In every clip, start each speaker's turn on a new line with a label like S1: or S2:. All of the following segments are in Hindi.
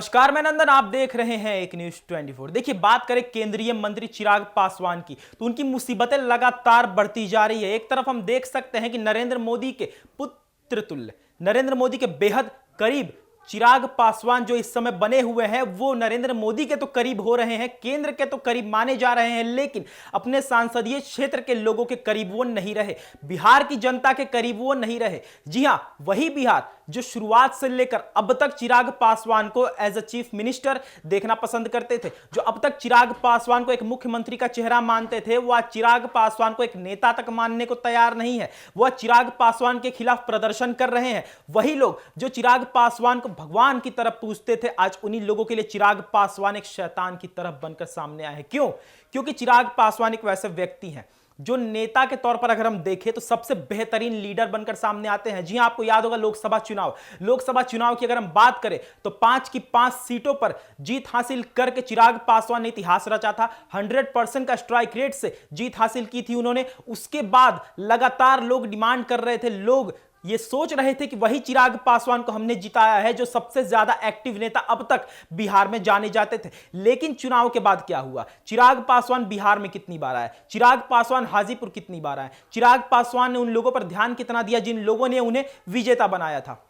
S1: नमस्कार, मैं नंदन। आप देख रहे हैं एक न्यूज 24। देखिए, बात करें केंद्रीय मंत्री चिराग पासवान की तो उनकी मुसीबतें लगातार बढ़ती जा रही है। एक तरफ हम देख सकते हैं कि नरेंद्र मोदी के पुत्र तुल्य, नरेंद्र मोदी के बेहद करीब चिराग पासवान जो इस समय बने हुए हैं वो नरेंद्र मोदी के तो करीब हो रहे हैं, केंद्र के तो करीब माने जा रहे हैं, लेकिन अपने संसदीय क्षेत्र के लोगों के करीब वो नहीं रहे, बिहार की जनता के करीब वो नहीं रहे। जी हां, वही बिहार जो शुरुआत से लेकर अब तक चिराग पासवान को एज अ चीफ मिनिस्टर देखना पसंद करते थे, जो अब तक चिराग पासवान को एक मुख्यमंत्री का चेहरा मानते थे, वो आज चिराग पासवान को एक नेता तक मानने को तैयार नहीं है। वह चिराग पासवान के खिलाफ प्रदर्शन कर रहे हैं। वही लोग जो चिराग पासवान को भगवान की तरफ पूजते थे, आज उन्हीं लोगों के लिए चिराग पासवान एक शैतान की तरफ बनकर सामने आए हैं। क्यों? क्योंकि चिराग पासवान एक वैसे व्यक्ति हैं जो नेता के तौर पर अगर हम देखें तो सबसे बेहतरीन लीडर बनकर सामने आते हैं। जी हां, आपको याद होगा लोकसभा चुनाव की अगर हम बात करें तो 5 की 5 सीटों पर जीत हासिल करके चिराग पासवान ने इतिहास रचा था। 100% का स्ट्राइक रेट से जीत हासिल की थी उन्होंने। उसके बाद लगातार लोग डिमांड कर रहे थे, लोग ये सोच रहे थे कि वही चिराग पासवान को हमने जिताया है जो सबसे ज्यादा एक्टिव नेता अब तक बिहार में जाने जाते थे। लेकिन चुनाव के बाद क्या हुआ? चिराग पासवान बिहार में कितनी बार आए? चिराग पासवान हाजीपुर कितनी बार आए? चिराग पासवान ने उन लोगों पर ध्यान कितना दिया जिन लोगों ने उन्हें विजेता बनाया था?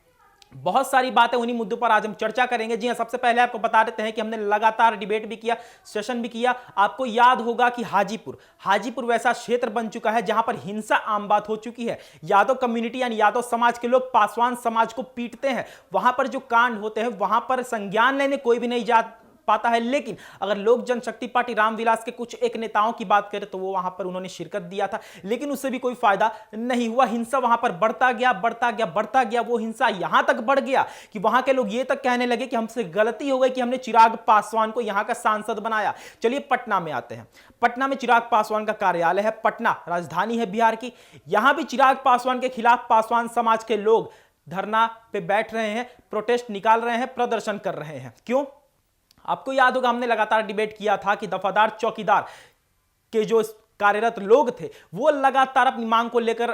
S1: बहुत सारी बातें उन्हीं मुद्दों पर आज हम चर्चा करेंगे। जी हां, सबसे पहले आपको बता देते हैं कि हमने लगातार डिबेट भी किया, सेशन भी किया। आपको याद होगा कि हाजीपुर वैसा क्षेत्र बन चुका है जहां पर हिंसा आम बात हो चुकी है। यादव कम्युनिटी यानी यादव समाज के लोग पासवान समाज को पीटते हैं। वहां पर जो कांड होते हैं वहां पर संज्ञान लेने कोई भी नहीं जा पाता है। लेकिन अगर लोक जनशक्ति पार्टी रामविलास के कुछ एक नेताओं की बात करें तो वो वहां पर उन्होंने शिरकत दिया था, लेकिन उससे भी कोई फायदा नहीं हुआ। हिंसा वहां पर बढ़ता गया। वो हिंसा यहां तक बढ़ गया कि वहां के लोग ये तक कहने लगे कि हमसे गलती हो गई कि हमने चिराग पासवान को यहां का सांसद बनाया। चलिए पटना में आते हैं। पटना में चिराग पासवान का कार्यालय है। पटना राजधानी है बिहार की। यहां भी चिराग पासवान के खिलाफ पासवान समाज के लोग धरना पे बैठ रहे हैं, प्रोटेस्ट निकाल रहे हैं, प्रदर्शन कर रहे हैं। क्यों? आपको याद होगा हमने लगातार डिबेट किया था कि दफादार चौकीदार के जो कार्यरत लोग थे वो लगातार अपनी मांग को लेकर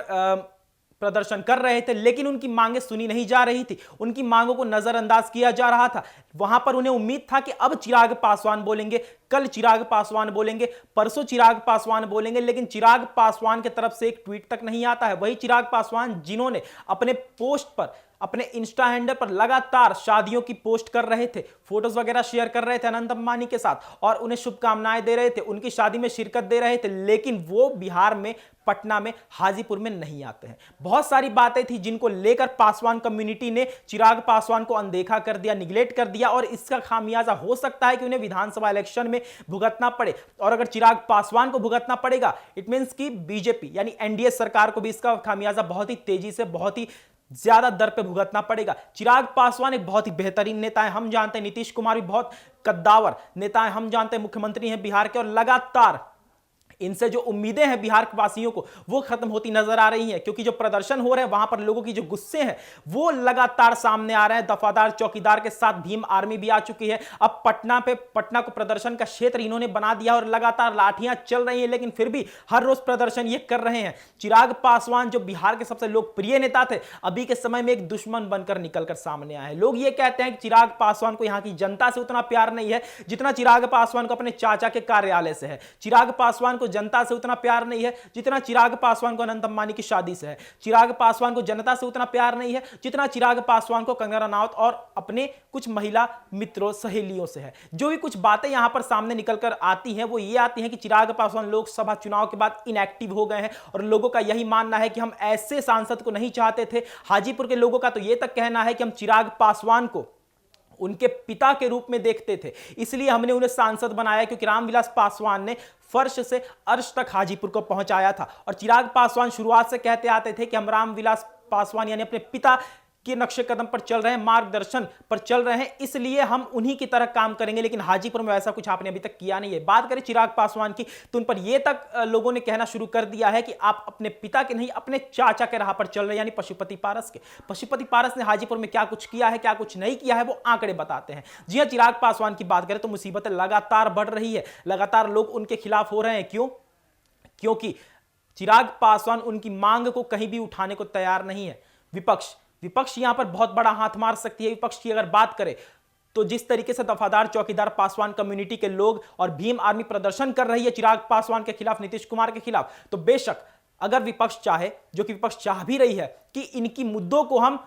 S1: प्रदर्शन कर रहे थे, लेकिन उनकी मांगें सुनी नहीं जा रही थी, उनकी मांगों को नजरअंदाज किया जा रहा था। वहां पर उन्हें उम्मीद था कि अब चिराग पासवान बोलेंगे, कल चिराग पासवान बोलेंगे, परसों चिराग पासवान बोलेंगे, लेकिन चिराग पासवान की तरफ से एक ट्वीट तक नहीं आता है। वही चिराग पासवान जिन्होंने अपने पोस्ट पर, अपने इंस्टा हैंडल पर लगातार शादियों की पोस्ट कर रहे थे, फोटोज वगैरह शेयर कर रहे थे अनंत अंबानी के साथ और उन्हें शुभकामनाएं दे रहे थे, उनकी शादी में शिरकत दे रहे थे, लेकिन वो बिहार में, पटना में, हाजीपुर में नहीं आते हैं। बहुत सारी बातें थी जिनको लेकर पासवान कम्युनिटी ने चिराग पासवान को अनदेखा कर दिया, निगलेक्ट कर दिया, और इसका खामियाजा हो सकता है कि उन्हें विधानसभा इलेक्शन में भुगतना पड़े। और अगर चिराग पासवान को भुगतना पड़ेगा, इट मींस कि बीजेपी यानी एनडीए सरकार को भी इसका खामियाजा बहुत ही तेजी से, बहुत ही ज्यादा दर पे भुगतना पड़ेगा। चिराग पासवान एक बहुत ही बेहतरीन नेता है, हम जानते हैं। नीतीश कुमार भी बहुत कद्दावर नेता है, हम जानते हैं, मुख्यमंत्री हैं बिहार के, और लगातार इनसे जो उम्मीदें हैं बिहार के वासियों को वो खत्म होती नजर आ रही हैं, क्योंकि जो प्रदर्शन हो रहे हैं वहां पर लोगों की जो गुस्से हैं वो लगातार सामने आ रहे हैं। दफादार चौकीदार के साथ भीम आर्मी भी आ चुकी है। अब पटना को प्रदर्शन का क्षेत्र इन्होंने बना दिया और लगातार लाठियां चल रही हैं, लेकिन फिर भी हर रोज प्रदर्शन ये कर रहे हैं। चिराग पासवान जो बिहार के सबसे लोकप्रिय नेता थे, अभी के समय में एक दुश्मन बनकर निकलकर सामने आए। लोग ये कहते हैं कि चिराग पासवान को यहां की जनता से उतना प्यार नहीं है जितना चिराग पासवान को अपने चाचा के कार्यालय से है। चिराग पासवान को जनता से उतना प्यार नहीं है जितना चिराग पासवान को अनंत अंबानी की शादी से है। चिराग पासवान को जनता से उतना प्यार नहीं है जितना चिराग पासवान को कंगना रनौत और अपने कुछ महिला मित्रों, सहेलियों से है। जो भी कुछ बातें यहां पर सामने निकलकर आती हैं वो ये आती हैं कि चिराग पासवान लोकसभा चुनाव के बाद इनएक्टिव हो गए हैं, और लोगों का यही मानना है कि हम ऐसे सांसद को नहीं चाहते थे। हाजीपुर के लोगों का तो यह तक कहना है कि हम चिराग पासवान को उनके पिता के रूप में देखते थे, इसलिए हमने उन्हें सांसद बनाया, क्योंकि रामविलास पासवान ने फर्श से अर्श तक हाजीपुर को पहुंचाया था। और चिराग पासवान शुरुआत से कहते आते थे कि हम रामविलास पासवान यानी अपने पिता के नक्शे कदम पर चल रहे हैं, मार्गदर्शन पर चल रहे हैं, इसलिए हम उन्हीं की तरह काम करेंगे। लेकिन हाजीपुर में ऐसा कुछ आपने अभी तक किया नहीं है। बात करें चिराग पासवान की तो उन पर यह तक लोगों ने कहना शुरू कर दिया है कि आप अपने पिता के नहीं, अपने चाचा के राह पर चल रहे हैं, यानी पशुपति पारस के। पशुपति पारस ने हाजीपुर में क्या कुछ किया है, क्या कुछ नहीं किया है, वो आंकड़े बताते हैं। जी हां, चिराग पासवान की बात करें तो मुसीबतें लगातार बढ़ रही है, लगातार लोग उनके खिलाफ हो रहे हैं। क्यों? क्योंकि चिराग पासवान उनकी मांग को कहीं भी उठाने को तैयार नहीं है। विपक्ष यहां पर बहुत बड़ा हाथ मार सकती है। विपक्ष की अगर बात करें तो जिस तरीके से दफादार चौकीदार पासवान कम्युनिटी के लोग और भीम आर्मी प्रदर्शन कर रही है चिराग पासवान के खिलाफ, नीतीश कुमार के खिलाफ, तो बेशक अगर विपक्ष चाहे, जो कि विपक्ष चाह भी रही है, कि इनकी मुद्दों को हम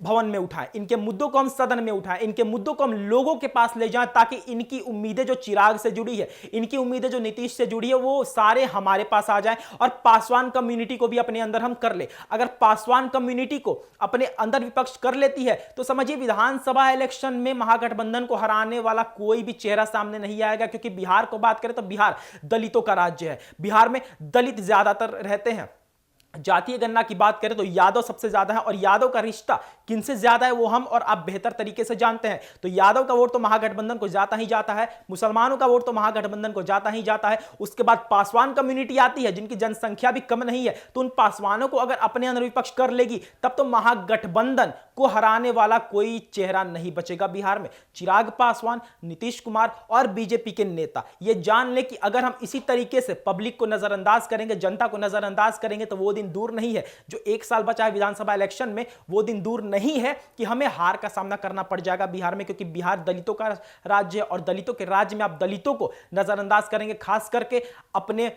S1: भवन में उठाएं, इनके मुद्दों को हम सदन में उठाएं, इनके मुद्दों को हम लोगों के पास ले जाएं, ताकि इनकी उम्मीदें जो चिराग से जुड़ी है, इनकी उम्मीदें जो नीतीश से जुड़ी है, वो सारे हमारे पास आ जाएं और पासवान कम्युनिटी को भी अपने अंदर हम कर ले। अगर पासवान कम्युनिटी को अपने अंदर विपक्ष कर लेती है तो समझिए विधानसभा इलेक्शन में महागठबंधन को हराने वाला कोई भी चेहरा सामने नहीं आएगा, क्योंकि बिहार को बात करें तो बिहार दलितों का राज्य है। बिहार में दलित ज्यादातर रहते हैं। जातीय गणना की बात करें तो यादव सबसे ज्यादा है, और यादव का रिश्ता किनसे ज्यादा है वो हम और आप बेहतर तरीके से जानते हैं। तो यादव का वोट तो महागठबंधन को जाता ही जाता है, मुसलमानों का वोट तो महागठबंधन को जाता ही जाता है। उसके बाद पासवान कम्युनिटी आती है, जिनकी जनसंख्या भी कम नहीं है, तो उन पासवानों को अगर अपने अंदर विपक्ष कर लेगी तब तो महागठबंधन को हराने वाला कोई चेहरा नहीं बचेगा बिहार में। चिराग पासवान, नीतीश कुमार और बीजेपी के नेता ये जान ले कि अगर हम इसी तरीके से पब्लिक को नजरअंदाज करेंगे, जनता को नजरअंदाज करेंगे, तो वो दिन दूर नहीं है, जो 1 साल बचा है विधानसभा इलेक्शन में, वो दिन दूर नहीं है कि हमें हार का सामना करना पड़ जाएगा बिहार में, क्योंकि बिहार दलितों का राज्य है और दलितों के राज्य में आप दलितों को नजरअंदाज करेंगे, खास करके अपने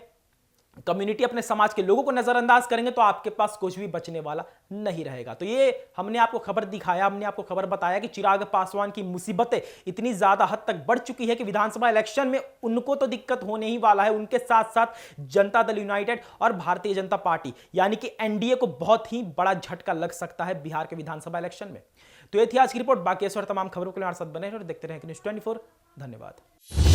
S1: कम्युनिटी, अपने समाज के लोगों को नजरअंदाज करेंगे, तो आपके पास कुछ भी बचने वाला नहीं रहेगा। तो ये हमने आपको खबर दिखाया, हमने आपको खबर बताया कि चिराग पासवान की मुसीबतें इतनी ज्यादा हद तक बढ़ चुकी है कि विधानसभा इलेक्शन में उनको तो दिक्कत होने ही वाला है, उनके साथ साथ जनता दल यूनाइटेड और भारतीय जनता पार्टी यानी कि एनडीए को बहुत ही बड़ा झटका लग सकता है बिहार के विधानसभा इलेक्शन में। तो ये थी आज की रिपोर्ट। बाकी इस और तमाम खबरों के लिए हमारे साथ बने रहिए और देखते रहें न्यूज़ 24। धन्यवाद।